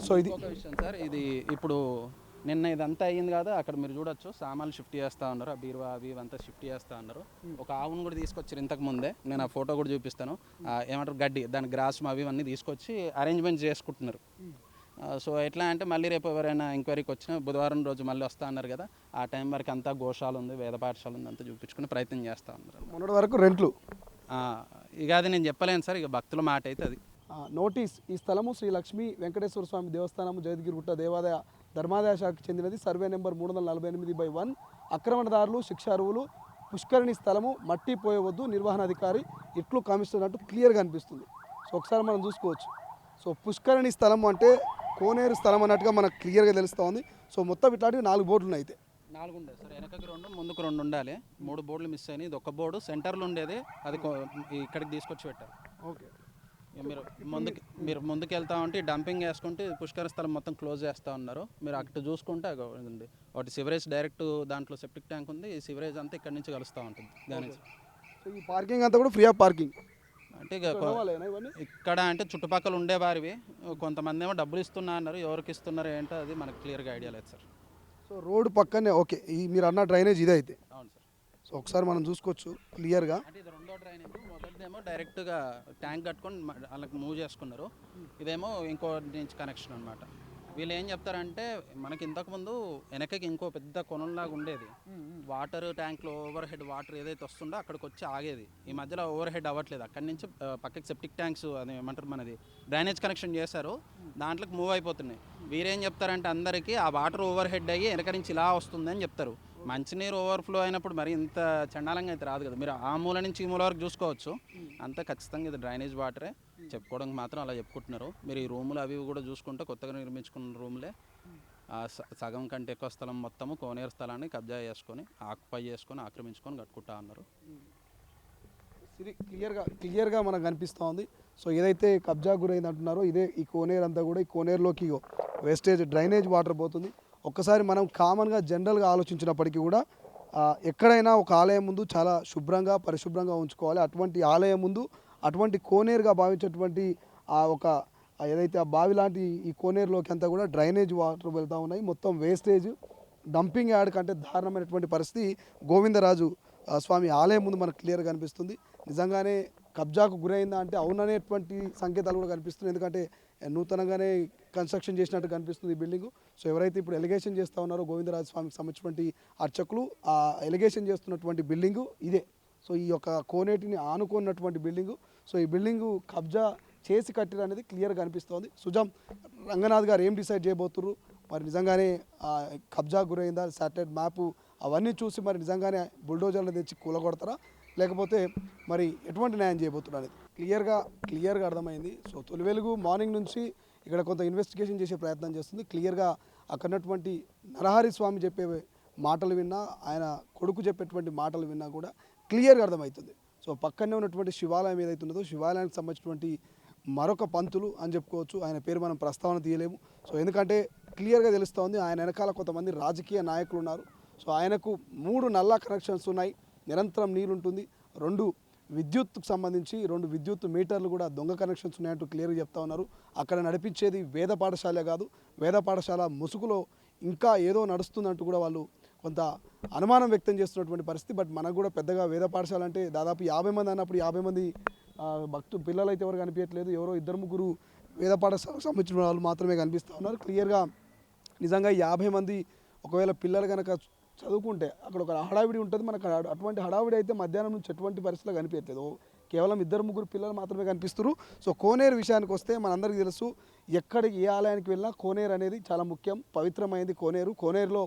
సో ఇది ఒక విషయం సార్, ఇది ఇప్పుడు నిన్న ఇదంతా అయ్యింది కదా, అక్కడ మీరు చూడొచ్చు సామాన్లు షిఫ్ట్ చేస్తూ ఉన్నారు. ఆ బీరువా అవి ఇవంతా షిఫ్ట్ చేస్తూ ఉన్నారు. ఒక ఆవును కూడా తీసుకొచ్చారు ఇంతకు ముందే, నేను ఆ ఫోటో కూడా చూపిస్తాను. ఏమంటారు గడ్డి, దాని గ్రాస్ అవి అన్నీ తీసుకొచ్చి అరేంజ్మెంట్ చేసుకుంటున్నారు. సో ఎట్లా అంటే మళ్ళీ రేపు ఎవరైనా ఎంక్వైరీకి వచ్చినా బుధవారం రోజు మళ్ళీ వస్తూ అన్నారు కదా, ఆ టైం వరకు అంతా గోశాల ఉంది, వేద పాఠశాల ఉంది, అంతా చూపించుకుని ప్రయత్నం చేస్తూ ఉన్నారు. మొన్నటి వరకు రెంట్లు. ఇక అది నేను చెప్పలేను సార్, ఇక భక్తుల మాట అయితే అది. నోటీస్, ఈ స్థలము శ్రీ లక్ష్మీ వెంకటేశ్వర స్వామి దేవస్థానము జగద్గిరిగుట్ట దేవాదాయ ధర్మాదాయ శాఖకు చెందినది. Survey number 348/1. ఆక్రమణదారులు, శిక్షార్హులు. పుష్కరిణి స్థలము, మట్టి పోయవద్దు. నిర్వహణాధికారి ఇట్లు కమిషనర్ అంటూ క్లియర్గా అనిపిస్తుంది. సో ఒకసారి మనం చూసుకోవచ్చు. సో పుష్కరిణి స్థలము అంటే కోనేరు స్థలం అన్నట్టుగా మనకు క్లియర్గా తెలుస్తూ ఉంది. సో మొత్తం ఇట్లాంటివి 4 బోర్డులు ఉన్నాయి. అయితే 4 ఉండేది సార్, వెనకకి 2 ముందుకు 2 ఉండాలి. 3 బోర్డులు మిస్ అయినాయి. ఇది ఒక బోర్డు సెంటర్లో ఉండేది, అది ఇక్కడికి తీసుకొచ్చి పెట్టారు. ఓకే, మీరు ముందుకు వెళ్తా ఉంటే డంపింగ్ వేసుకుంటే పుష్కర స్థలం మొత్తం క్లోజ్ చేస్తూ ఉన్నారు. మీరు అక్కడ చూసుకుంటే ఉంది ఒకటి సివరేజ్ డైరెక్ట్, దాంట్లో సెప్టిక్ ట్యాంక్ ఉంది. ఈ సివరేజ్ అంతా ఇక్కడ నుంచి కలుస్తూ ఉంటుంది దాని. సో ఈ పార్కింగ్ అంతా కూడా ఫ్రీ ఆఫ్ పార్కింగ్ అంటే ఇక్కడ అంటే చుట్టుపక్కల ఉండేవారివి, కొంతమంది ఏమో డబ్బులు ఇస్తున్నా అన్నారు. ఎవరికి ఇస్తున్నారు ఏంటో అది మనకు క్లియర్గా ఐడియా లేదు సార్. సో రోడ్డు పక్కనే ఓకే, ఈ మీరు అన్న డ్రైనేజ్ ఇదే అయితే. అవును సార్. సో ఒకసారి మనం చూసుకోవచ్చు క్లియర్గా. అంటే ఇది 2వ డ్రైనేజ్. మొదటిదేమో డైరెక్ట్గా ట్యాంక్ కట్టుకొని వాళ్ళకి మూవ్ చేసుకున్నారు. ఇదేమో ఇంకో నుంచి కనెక్షన్ అనమాట. వీళ్ళు ఏం చెప్తారంటే మనకి ఇంతకుముందు వెనకకి ఇంకో పెద్ద కొనంలాగా ఉండేది. వాటర్ ట్యాంక్లో ఓవర్ హెడ్ వాటర్ ఏదైతే వస్తుందో అక్కడికి వచ్చి ఆగేది. ఈ మధ్యలో ఓవర్ హెడ్ అవ్వట్లేదు. అక్కడి నుంచి పక్కకి సెప్టిక్ ట్యాంక్స్ అది ఏమంటారు మనది డ్రైనేజ్ కనెక్షన్ చేశారు, దాంట్లోకి మూవ్ అయిపోతున్నాయి. వీరేం చెప్తారంటే అందరికీ ఆ వాటర్ ఓవర్ హెడ్ అయ్యి వెనక నుంచి ఇలా వస్తుంది అని చెప్తారు. మంచినీరు ఓవర్ఫ్లో అయినప్పుడు మరి ఇంత చండాలంగా అయితే రాదు కదా. మీరు ఆ మూల నుంచి ఈ మూల వరకు చూసుకోవచ్చు, అంతా ఖచ్చితంగా ఇది డ్రైనేజ్ వాటరే. చెప్పుకోవడానికి మాత్రం అలా చెప్పుకుంటున్నారు. మీరు ఈ రూములు అవి కూడా చూసుకుంటే కొత్తగా నిర్మించుకున్న రూములే. సగం కంటే ఎక్కువ స్థలం మొత్తము కోనేరు స్థలాన్ని కబ్జా చేసుకొని ఆక్రమించుకొని కట్టుకుంటా ఉన్నారు. క్లియర్గా మనకు కనిపిస్తూ ఉంది. సో ఏదైతే కబ్జా గురైంది అంటున్నారో ఇదే ఈ కోనేరు అంతా కూడా. ఈ కోనేరులోకి వేస్టేజ్ డ్రైనేజ్ వాటర్ పోతుంది. ఒక్కసారి మనం కామన్గా జనరల్గా ఆలోచించినప్పటికీ కూడా ఎక్కడైనా ఒక ఆలయం ముందు చాలా శుభ్రంగా పరిశుభ్రంగా ఉంచుకోవాలి. అటువంటి ఆలయం ముందు అటువంటి కోనేరుగా భావించేటువంటి ఒక ఏదైతే ఆ బావి లాంటి ఈ కోనేరులోకి అంతా కూడా డ్రైనేజ్ వాటర్ వెళ్తూ ఉన్నాయి. మొత్తం వేస్టేజ్ డంపింగ్ యార్డ్ కంటే దారుణమైనటువంటి పరిస్థితి గోవిందరాజు స్వామి ఆలయం ముందు మనకు క్లియర్గా కనిపిస్తుంది. నిజంగానే కబ్జాకు గురైందా అంటే అవుననేటువంటి సంకేతాలు కూడా కనిపిస్తున్నాయి. ఎందుకంటే నూతనంగానే కన్స్ట్రక్షన్ చేసినట్టు కనిపిస్తుంది ఈ బిల్డింగు. సో ఎవరైతే ఇప్పుడు ఎలిగేషన్ చేస్తూ ఉన్నారో గోవిందరాజు స్వామికి సంబంధించినటువంటి అర్చకులు, ఆ ఎలిగేషన్ చేస్తున్నటువంటి బిల్డింగు ఇదే. సో ఈ యొక్క కోనేటిని ఆనుకున్నటువంటి బిల్డింగు. సో ఈ బిల్డింగు కబ్జా చేసి కట్టిరు అనేది క్లియర్గా కనిపిస్తోంది. సుజాం రంగనాథ్ గారు ఏం డిసైడ్ చేయబోతున్నారు, మరి నిజంగానే కబ్జా గురైందా, శాటిలైట్ మ్యాపు అవన్నీ చూసి మరి నిజంగానే బుల్డోజర్లు తెచ్చి కూలగొడతారా, లేకపోతే మరి ఎటువంటి న్యాయం చేయబోతున్నారు అనేది క్లియర్గా అర్థమైంది. సో తొలి వెలుగు మార్నింగ్ నుంచి ఇక్కడ కొంత ఇన్వెస్టిగేషన్ చేసే ప్రయత్నం చేస్తుంది. క్లియర్గా అక్కడున్నటువంటి నరహరి స్వామి చెప్పే మాటలు విన్నా, ఆయన కొడుకు చెప్పేటువంటి మాటలు విన్నా కూడా క్లియర్గా అర్థమవుతుంది. సో పక్కనే ఉన్నటువంటి శివాలయం ఏదైతే ఉన్నదో శివాలయానికి సంబంధించినటువంటి మరొక పంతులు అని చెప్పుకోవచ్చు. ఆయన పేరు మనం ప్రస్తావన తీయలేము. సో ఎందుకంటే క్లియర్గా తెలుస్తోంది ఆయన వెనకాల కొంతమంది రాజకీయ నాయకులు ఉన్నారు. సో ఆయనకు 3 నల్లా కనెక్షన్స్ ఉన్నాయి, నిరంతరం నీళ్ళు ఉంటుంది, 2 విద్యుత్కు సంబంధించి 2 విద్యుత్ మీటర్లు కూడా దొంగ కనెక్షన్స్ ఉన్నాయంటూ క్లియర్గా చెప్తా ఉన్నారు. అక్కడ నడిపించేది వేద పాఠశాల కాదు, వేద పాఠశాల ముసుగులో ఇంకా ఏదో నడుస్తుందంటూ కూడా వాళ్ళు కొంత అనుమానం వ్యక్తం చేస్తున్నటువంటి పరిస్థితి. బట్ మనకు కూడా పెద్దగా వేద పాఠశాల అంటే దాదాపు 50 మంది అన్నప్పుడు 50 మంది పిల్లలు అయితే ఎవరు కనిపించట్లేదు. ఎవరో 2-3 వేద పాఠశాలకు సంబంధించిన వాళ్ళు మాత్రమే కనిపిస్తూ ఉన్నారు. క్లియర్గా నిజంగా 50 మంది ఒకవేళ పిల్లలు కనుక చదువుకుంటే అక్కడ ఒక హడావిడి ఉంటుంది. మనకు అటువంటి హడావిడి అయితే మధ్యాహ్నం నుంచి ఎటువంటి పరిస్థితుల్లో కనిపించట్లేదు. కేవలం 2-3 పిల్లలు మాత్రమే కనిపిస్తారు. సో కోనేరు విషయానికి వస్తే మనందరికీ తెలుసు, ఎక్కడికి ఏ ఆలయానికి వెళ్ళినా కోనేరు అనేది చాలా ముఖ్యం, పవిత్రమైనది కోనేరు. కోనేరులో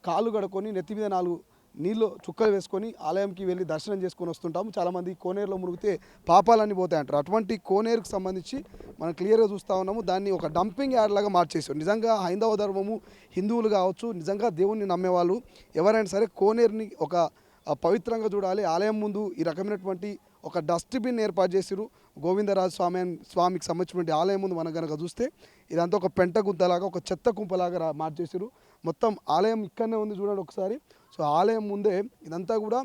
కాళ్ళు కడుక్కొని నెత్తి మీద 4 నీళ్ళు చుక్కలు వేసుకొని ఆలయంకి వెళ్ళి దర్శనం చేసుకొని వస్తుంటాము. చాలామంది కోనేరులో మునిగితే పాపాలన్నీ పోతాయంటారు. అటువంటి కోనేరుకు సంబంధించి మనం క్లియర్గా చూస్తూ ఉన్నాము. దాన్ని ఒక డంపింగ్ యార్డ్ లాగా మార్చేసారు. నిజంగా హైందవ ధర్మము, హిందువులు కావచ్చు, నిజంగా దేవుణ్ణి నమ్మేవాళ్ళు ఎవరైనా సరే కోనేరుని ఒక పవిత్రంగా చూడాలి. ఆలయం ముందు ఈ రకమైనటువంటి ఒక డస్ట్బిన్ ఏర్పాటు చేసిరు. గోవిందరాజు స్వామికి సంబంధించినటువంటి ఆలయం ముందు మనం కనుక చూస్తే ఇదంతా ఒక పెంట గుంతలాగా, ఒక చెత్త కుంపలాగా మార్చేసిరు. మొత్తం ఆలయం ఇక్కడనే ఉంది చూడండి ఒకసారి. సో ఆలయం ముందే ఇదంతా కూడా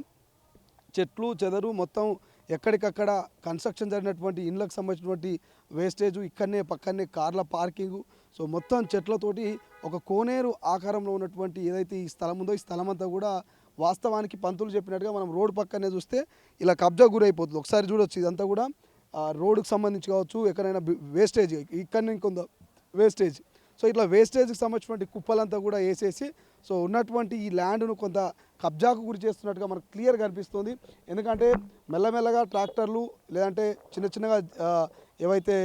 చెట్లు చెదరు, మొత్తం ఎక్కడికక్కడ కన్స్ట్రక్షన్ జరిగినటువంటి ఇండ్లకు సంబంధించినటువంటి వేస్టేజ్, ఇక్కడనే పక్కనే కార్ల పార్కింగు. సో మొత్తం చెట్లతోటి ఒక కోనేరు ఆకారంలో ఉన్నటువంటి ఏదైతే ఈ స్థలం ఉందో ఈ స్థలం అంతా కూడా వాస్తవానికి పంతులు చెప్పినట్టుగా మనం రోడ్డు పక్కనే చూస్తే ఇలా కబ్జా గురైపోతుంది. ఒకసారి చూడొచ్చు, ఇదంతా కూడా రోడ్డుకు సంబంధించి కావచ్చు, ఎక్కడైనా వేస్టేజ్, ఇక్కడ ఇంకొంత వేస్టేజ్. సో ఇట్లా వేస్టేజ్కి సంబంధించినటువంటి కుప్పలంతా కూడా వేసేసి సో ఉన్నటువంటి ఈ ల్యాండ్ను కొంత కబ్జాకు గురి చేస్తున్నట్టుగా మనకు క్లియర్గా అనిపిస్తుంది. ఎందుకంటే మెల్లమెల్లగా ట్రాక్టర్లు లేదంటే చిన్నగా ఏవైతే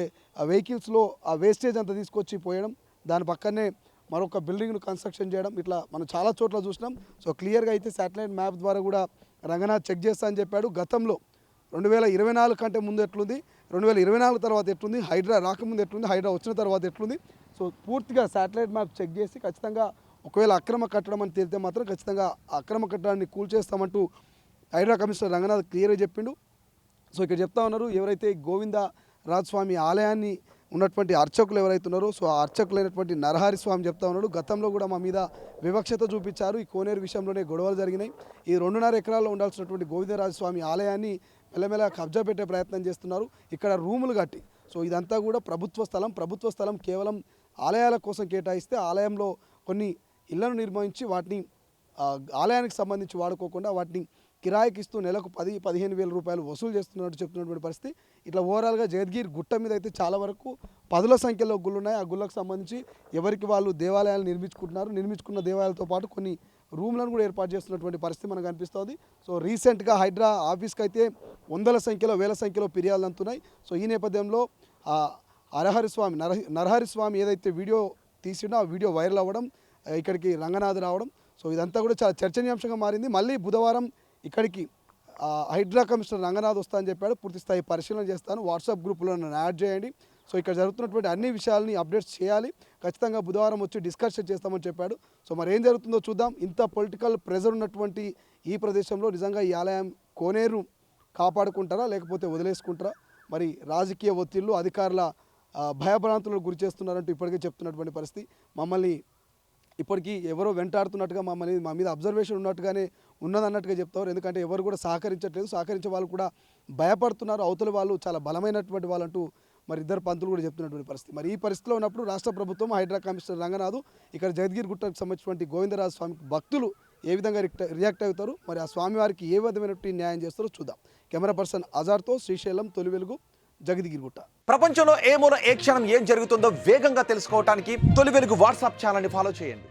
వెహికల్స్లో ఆ వేస్టేజ్ అంతా తీసుకొచ్చి పోయడం, దాని పక్కనే మరొక బిల్డింగ్ను కన్స్ట్రక్షన్ చేయడం, ఇట్లా మనం చాలా చోట్ల చూసినాం. సో క్లియర్గా అయితే శాటిలైట్ మ్యాప్ ద్వారా కూడా రంగనాథ్ చెక్ చేస్తా అని చెప్పాడు. గతంలో 2024 కంటే ముందు ఎట్లుంది, 2024 తర్వాత ఎట్లుంది, హైడ్రా రాకముందు ఎట్లుంది, హైడ్రా వచ్చిన తర్వాత ఎట్లుంది, సో పూర్తిగా శాటిలైట్ మ్యాప్ చెక్ చేసి ఖచ్చితంగా ఒకవేళ అక్రమ కట్టడం అని తేలితే మాత్రం ఖచ్చితంగా అక్రమ కట్టడాన్ని కూల్చేస్తామంటూ హైడ్రా కమిషనర్ రంగనాథ్ క్లియర్గా చెప్పిండు. సో ఇక్కడ చెప్తా ఉన్నారు, ఎవరైతే గోవిందరాజస్వామి ఆలయాన్ని ఉన్నటువంటి అర్చకులు ఎవరైతే ఉన్నారో సో ఆ అర్చకులైనటువంటి నరహరి స్వామి చెప్తా ఉన్నాడు, గతంలో కూడా మా మీద వివక్షత చూపించారు, ఈ కోనేరు విషయంలోనే గొడవలు జరిగినాయి, ఈ 2.5 ఎకరాల్లో ఉండాల్సినటువంటి గోవిందరాజస్వామి ఆలయాన్ని మెల్లమెల్ల కబ్జా పెట్టే ప్రయత్నం చేస్తున్నారు, ఇక్కడ రూములు కట్టి. సో ఇదంతా కూడా ప్రభుత్వ స్థలం కేవలం ఆలయాల కోసం కేటాయిస్తే ఆలయంలో కొన్ని ఇళ్లను నిర్మించి వాటిని ఆలయానికి సంబంధించి వాడుకోకుండా వాటిని కిరాయికి ఇస్తూ నెలకు 10-15 వేల రూపాయలు వసూలు చేస్తున్నట్టు చెప్తున్నటువంటి పరిస్థితి. ఇట్లా ఓవరాల్గా జగద్గిరి గుట్ట మీద అయితే చాలా వరకు 10ల సంఖ్యలో గుళ్ళు ఉన్నాయి. ఆ గుళ్ళకు సంబంధించి ఎవరికి వాళ్ళు దేవాలయాలు నిర్మించుకున్న దేవాలయాలతో పాటు కొన్ని రూమ్లను కూడా ఏర్పాటు చేస్తున్నటువంటి పరిస్థితి మనకు కనిపిస్తుంది. సో రీసెంట్గా హైడ్రా ఆఫీస్కి అయితే 100ల సంఖ్యలో 1000 సంఖ్యలో ఫిర్యాదులు అందుతున్నాయి. సో ఈ నేపథ్యంలో నరహరి స్వామి ఏదైతే వీడియో తీసిండో ఆ వీడియో వైరల్ అవ్వడం, ఇక్కడికి రంగనాథ్ రావడం, సో ఇదంతా కూడా చాలా చర్చనీయాంశంగా మారింది. మళ్ళీ బుధవారం ఇక్కడికి హైడ్రా కమిషనర్ రంగనాథ్ వస్తా అని చెప్పాడు. పూర్తి స్థాయి పరిశీలన చేస్తాను, వాట్సాప్ గ్రూపులో నన్ను యాడ్ చేయండి. సో ఇక్కడ జరుగుతున్నటువంటి అన్ని విషయాలని అప్డేట్స్ చేయాలి, ఖచ్చితంగా బుధవారం వచ్చి డిస్కషన్ చేస్తామని చెప్పాడు. సో మరి ఏం జరుగుతుందో చూద్దాం. ఇంత పొలిటికల్ ప్రెజర్ ఉన్నటువంటి ఈ ప్రదేశంలో నిజంగా ఈ ఆలయం కోనేరు కాపాడుకుంటారా లేకపోతే వదిలేసుకుంటారా? మరి రాజకీయ ఒత్తిళ్లు, అధికారుల భయభ్రాంతులకు గురి చేస్తున్నారంటూ ఇప్పటికే చెప్తున్నటువంటి పరిస్థితి. మమ్మల్ని ఇప్పటికీ ఎవరో వెంటాడుతున్నట్టుగా మా మీద అబ్జర్వేషన్ ఉన్నట్టుగానే ఉన్నదన్నట్టుగా చెప్తారు. ఎందుకంటే ఎవరు కూడా సహకరించట్లేదు, సహకరించే వాళ్ళు కూడా భయపడుతున్నారు. అవతల వాళ్ళు చాలా బలమైనటువంటి వాళ్ళంటూ మరి ఇద్దరు పంతులు కూడా చెప్తున్నటువంటి పరిస్థితి. మరి ఈ పరిస్థితిలో ఉన్నప్పుడు రాష్ట్ర ప్రభుత్వం, హైడ్రా కమిషనర్ రంగనాథ్ ఇక్కడ జగద్గిరి గుట్టకు సంబంధించినటువంటి గోవిందరాజ స్వామి భక్తులు ఏ విధంగా రియాక్ట్ అవుతారు, మరి ఆ స్వామివారికి ఏ విధమైనటువంటి న్యాయం చేస్తారో చూద్దాం. కెమెరా పర్సన్ అజార్తో శ్రీశైలం, తొలి వెలుగు, జగద్గిరిగుట్ట. ప్రపంచంలో ఏ మూల ఏ క్షణం ఏం జరుగుతుందో వేగంగా తెలుసుకోవడానికి తొలి వెలుగు వాట్సాప్ ఛానల్ని ఫాలో చేయండి.